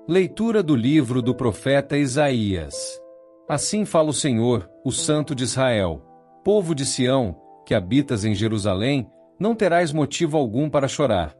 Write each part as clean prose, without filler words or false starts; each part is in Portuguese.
Leitura do livro do profeta Isaías. Assim fala o Senhor, o Santo de Israel: povo de Sião, que habitas em Jerusalém, não terás motivo algum para chorar.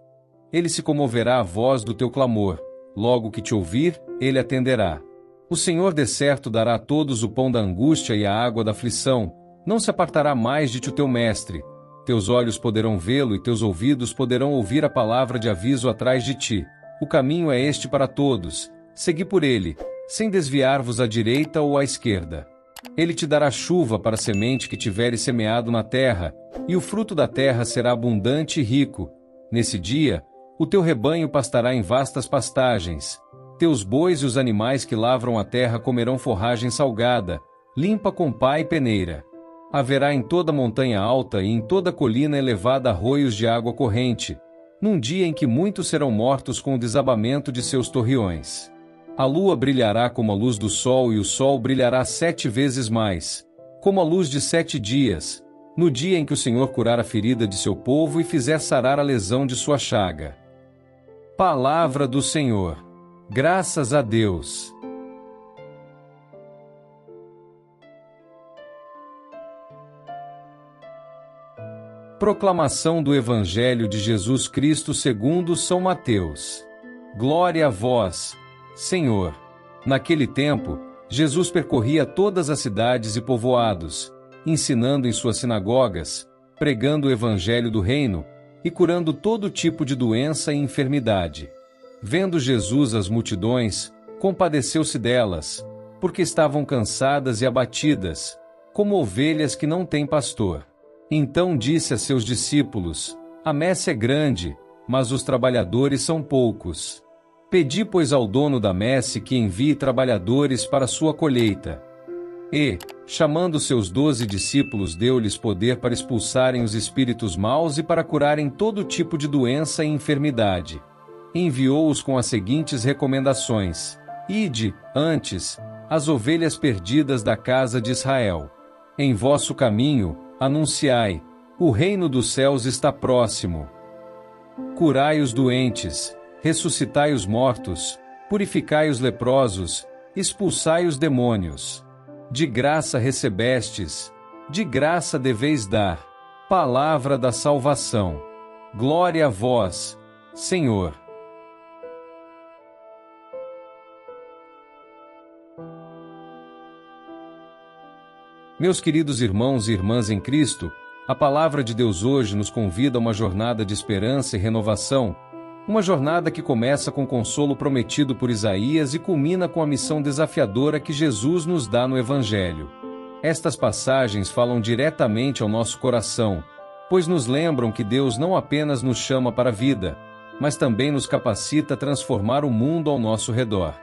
Ele se comoverá à voz do teu clamor. Logo que te ouvir, ele atenderá. O Senhor de certo dará a todos o pão da angústia e a água da aflição. Não se apartará mais de ti o teu mestre. Teus olhos poderão vê-lo e teus ouvidos poderão ouvir a palavra de aviso atrás de ti. O caminho é este para todos. Segui por ele, sem desviar-vos à direita ou à esquerda. Ele te dará chuva para a semente que tiveres semeado na terra, e o fruto da terra será abundante e rico. Nesse dia, o teu rebanho pastará em vastas pastagens. Teus bois e os animais que lavram a terra comerão forragem salgada, limpa com pá e peneira. Haverá em toda montanha alta e em toda colina elevada arroios de água corrente, num dia em que muitos serão mortos com o desabamento de seus torreões. A lua brilhará como a luz do sol e o sol brilhará 7 vezes mais, como a luz de 7 dias, no dia em que o Senhor curar a ferida de seu povo e fizer sarar a lesão de sua chaga. Palavra do Senhor. Graças a Deus. Proclamação do Evangelho de Jesus Cristo segundo São Mateus. Glória a vós, Senhor. Naquele tempo, Jesus percorria todas as cidades e povoados, ensinando em suas sinagogas, pregando o Evangelho do Reino e curando todo tipo de doença e enfermidade. Vendo Jesus as multidões, compadeceu-se delas, porque estavam cansadas e abatidas, como ovelhas que não têm pastor. Então disse a seus discípulos: a messe é grande, mas os trabalhadores são poucos. Pedi, pois, ao dono da messe que envie trabalhadores para a sua colheita. E, chamando seus 12 discípulos, deu-lhes poder para expulsarem os espíritos maus e para curarem todo tipo de doença e enfermidade. Enviou-os com as seguintes recomendações: ide, antes, as ovelhas perdidas da casa de Israel. Em vosso caminho, anunciai: o reino dos céus está próximo. Curai os doentes, ressuscitai os mortos, purificai os leprosos, expulsai os demônios. De graça recebestes, de graça deveis dar. Palavra da salvação. Glória a vós, Senhor. Meus queridos irmãos e irmãs em Cristo, a palavra de Deus hoje nos convida a uma jornada de esperança e renovação, uma jornada que começa com o consolo prometido por Isaías e culmina com a missão desafiadora que Jesus nos dá no Evangelho. Estas passagens falam diretamente ao nosso coração, pois nos lembram que Deus não apenas nos chama para a vida, mas também nos capacita a transformar o mundo ao nosso redor.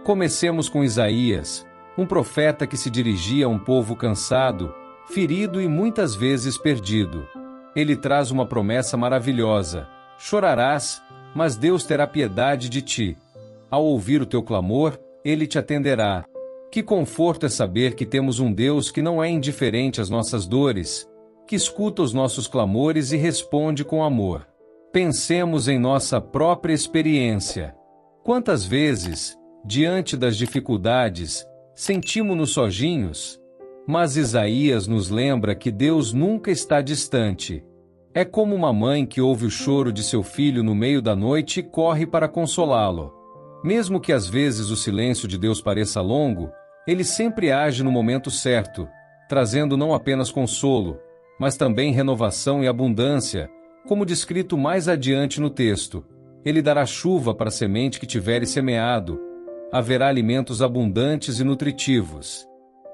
Comecemos com Isaías, um profeta que se dirigia a um povo cansado, ferido e muitas vezes perdido. Ele traz uma promessa maravilhosa: chorarás, mas Deus terá piedade de ti. Ao ouvir o teu clamor, ele te atenderá. Que conforto é saber que temos um Deus que não é indiferente às nossas dores, que escuta os nossos clamores e responde com amor. Pensemos em nossa própria experiência. Quantas vezes, diante das dificuldades, sentimos-nos sozinhos? Mas Isaías nos lembra que Deus nunca está distante. É como uma mãe que ouve o choro de seu filho no meio da noite e corre para consolá-lo. Mesmo que às vezes o silêncio de Deus pareça longo, ele sempre age no momento certo, trazendo não apenas consolo, mas também renovação e abundância, como descrito mais adiante no texto. Ele dará chuva para a semente que tiveres semeado. Haverá alimentos abundantes e nutritivos.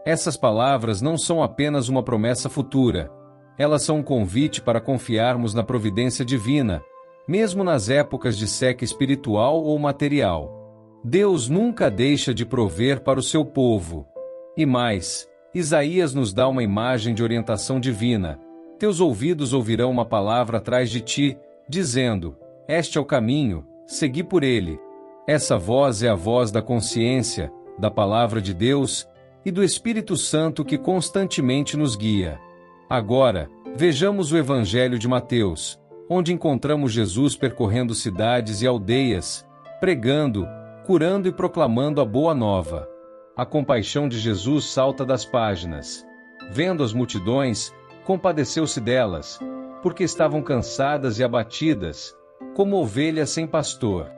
Essas palavras não são apenas uma promessa futura. Elas são um convite para confiarmos na providência divina, mesmo nas épocas de seca espiritual ou material. Deus nunca deixa de prover para o seu povo. E mais, Isaías nos dá uma imagem de orientação divina. Teus ouvidos ouvirão uma palavra atrás de ti, dizendo: este é o caminho, segui por ele. Essa voz é a voz da consciência, da palavra de Deus e do Espírito Santo que constantemente nos guia. Agora, vejamos o Evangelho de Mateus, onde encontramos Jesus percorrendo cidades e aldeias, pregando, curando e proclamando a boa nova. A compaixão de Jesus salta das páginas. Vendo as multidões, compadeceu-se delas, porque estavam cansadas e abatidas, como ovelhas sem pastor.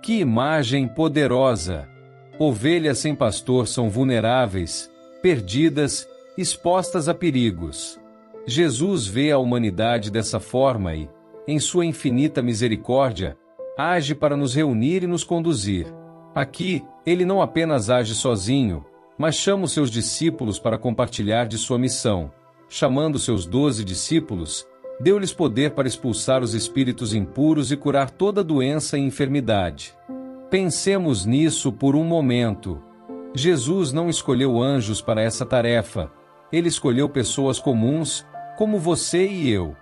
Que imagem poderosa! Ovelhas sem pastor são vulneráveis, perdidas, expostas a perigos. Jesus vê a humanidade dessa forma e, em sua infinita misericórdia, age para nos reunir e nos conduzir. Aqui, ele não apenas age sozinho, mas chama os seus discípulos para compartilhar de sua missão. Chamando seus 12 discípulos, deu-lhes poder para expulsar os espíritos impuros e curar toda doença e enfermidade. Pensemos nisso por um momento. Jesus não escolheu anjos para essa tarefa. Ele escolheu pessoas comuns, como você e eu.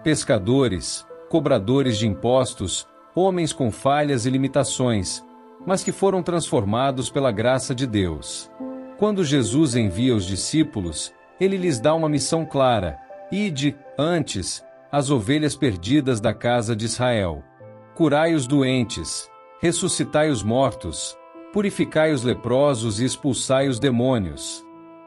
Pescadores, cobradores de impostos, homens com falhas e limitações, mas que foram transformados pela graça de Deus. Quando Jesus envia os discípulos, ele lhes dá uma missão clara: ide, antes, as ovelhas perdidas da casa de Israel. Curai os doentes, ressuscitai os mortos, purificai os leprosos e expulsai os demônios.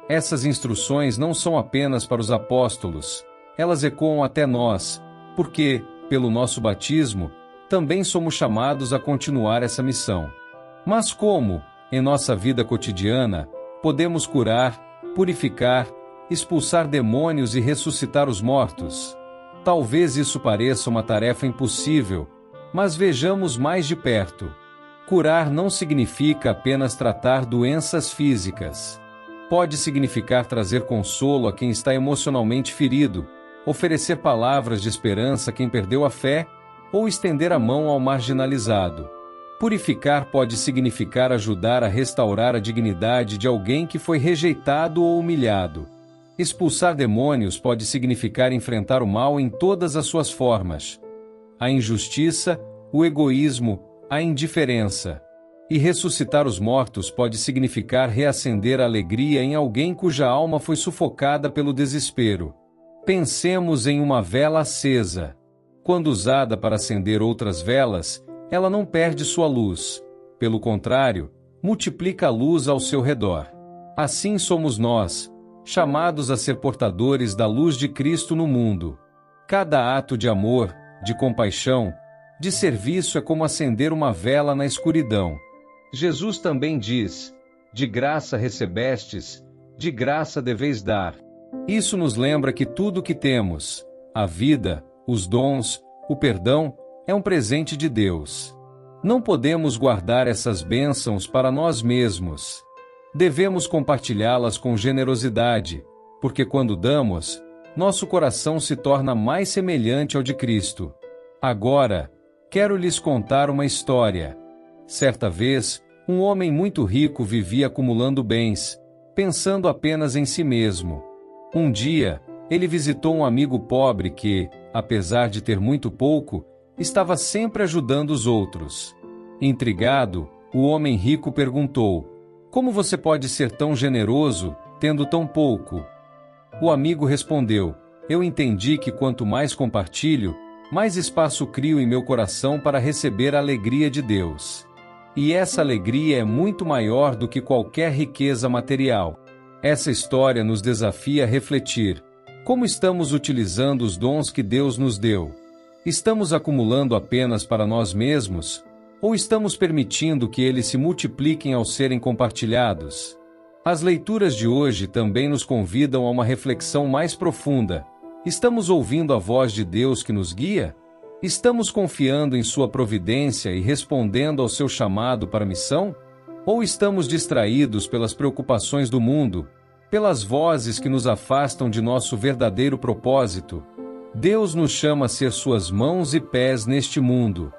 Essas instruções não são apenas para os apóstolos, elas ecoam até nós, porque, pelo nosso batismo, também somos chamados a continuar essa missão. Mas como, em nossa vida cotidiana, podemos curar, purificar, expulsar demônios e ressuscitar os mortos? Talvez isso pareça uma tarefa impossível, mas vejamos mais de perto. Curar não significa apenas tratar doenças físicas. Pode significar trazer consolo a quem está emocionalmente ferido, oferecer palavras de esperança a quem perdeu a fé, ou estender a mão ao marginalizado. Purificar pode significar ajudar a restaurar a dignidade de alguém que foi rejeitado ou humilhado. Expulsar demônios pode significar enfrentar o mal em todas as suas formas: a injustiça, o egoísmo, a indiferença. E ressuscitar os mortos pode significar reacender a alegria em alguém cuja alma foi sufocada pelo desespero. Pensemos em uma vela acesa. Quando usada para acender outras velas, ela não perde sua luz. Pelo contrário, multiplica a luz ao seu redor. Assim somos nós, chamados a ser portadores da luz de Cristo no mundo. Cada ato de amor, de compaixão, de serviço é como acender uma vela na escuridão. Jesus também diz: de graça recebestes, de graça deveis dar. Isso nos lembra que tudo o que temos, a vida, os dons, o perdão, é um presente de Deus. Não podemos guardar essas bênçãos para nós mesmos. Devemos compartilhá-las com generosidade, porque quando damos, nosso coração se torna mais semelhante ao de Cristo. Agora, quero lhes contar uma história. Certa vez, um homem muito rico vivia acumulando bens, pensando apenas em si mesmo. Um dia, ele visitou um amigo pobre que, apesar de ter muito pouco, estava sempre ajudando os outros. Intrigado, o homem rico perguntou: como você pode ser tão generoso, tendo tão pouco? O amigo respondeu: eu entendi que quanto mais compartilho, mais espaço crio em meu coração para receber a alegria de Deus. E essa alegria é muito maior do que qualquer riqueza material. Essa história nos desafia a refletir: como estamos utilizando os dons que Deus nos deu? Estamos acumulando apenas para nós mesmos? Ou estamos permitindo que eles se multipliquem ao serem compartilhados? As leituras de hoje também nos convidam a uma reflexão mais profunda. Estamos ouvindo a voz de Deus que nos guia? Estamos confiando em sua providência e respondendo ao seu chamado para a missão? Ou estamos distraídos pelas preocupações do mundo, pelas vozes que nos afastam de nosso verdadeiro propósito? Deus nos chama a ser suas mãos e pés neste mundo.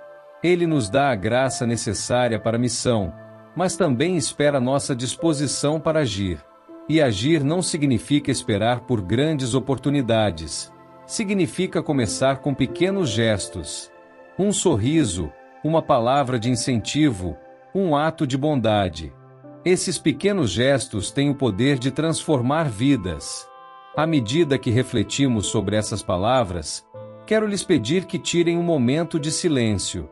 Ele nos dá a graça necessária para a missão, mas também espera nossa disposição para agir. E agir não significa esperar por grandes oportunidades. Significa começar com pequenos gestos. Um sorriso, uma palavra de incentivo, um ato de bondade. Esses pequenos gestos têm o poder de transformar vidas. À medida que refletimos sobre essas palavras, quero lhes pedir que tirem um momento de silêncio.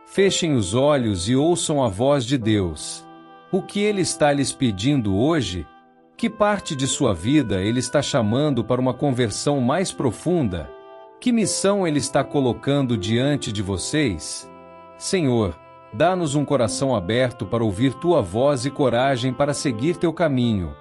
Fechem os olhos e ouçam a voz de Deus. O que Ele está lhes pedindo hoje? Que parte de sua vida Ele está chamando para uma conversão mais profunda? Que missão Ele está colocando diante de vocês? Senhor, dá-nos um coração aberto para ouvir Tua voz e coragem para seguir Teu caminho.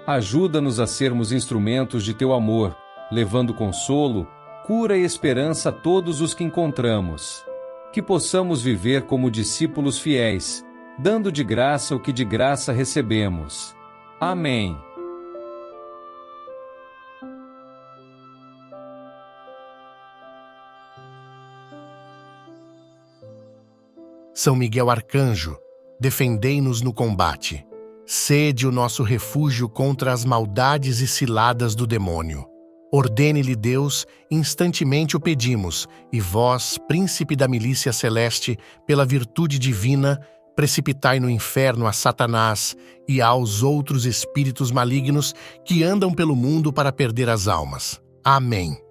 Ajuda-nos a sermos instrumentos de Teu amor, levando consolo, cura e esperança a todos os que encontramos. Que possamos viver como discípulos fiéis, dando de graça o que de graça recebemos. Amém. São Miguel Arcanjo, defendei-nos no combate. Sede o nosso refúgio contra as maldades e ciladas do demônio. Ordene-lhe Deus, instantemente o pedimos, e vós, príncipe da milícia celeste, pela virtude divina, precipitai no inferno a Satanás e aos outros espíritos malignos que andam pelo mundo para perder as almas. Amém.